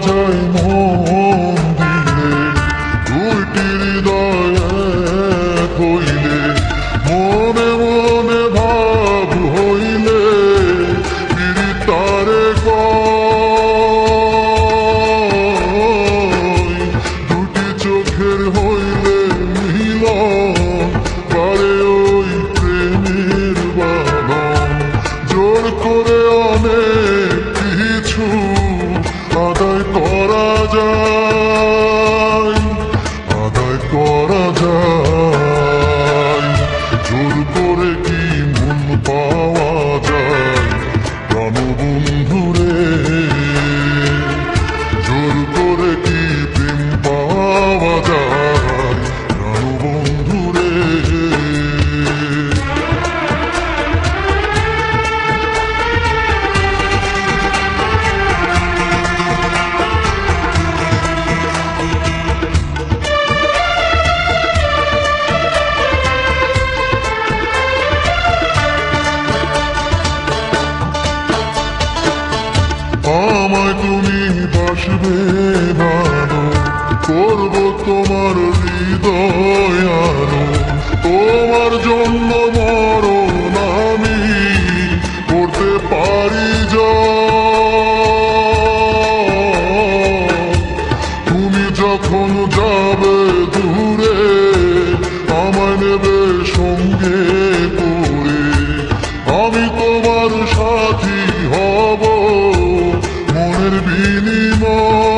যায় মন দিলে, দুইটি হৃদয় এক হইলে, মনে মনে ভাব হইলে তারে কয়, দুটি চোখের হইলে মিলন, পারে ওই প্রেমের বাঁধন। জোর করে অনেক কিছু আদায় করা যায়, আদায় করা যায়, জোর করে কি মন পাওয়া যায় প্রাণবন্ধুরে, জোর করে কি প্রেম পাওয়া যায় প্রাণবন্ধুরে। আমায় তুমি বাসবে ভালো, করবো তোমার হৃদয় আলো, তোমার জন্য মরণ আমি করতে পারি জয়। তুমি যখন যাবে দূরে আমায় নেবে সঙ্গে করে, আমি তোমার সাথী হব মনের বিনিময়।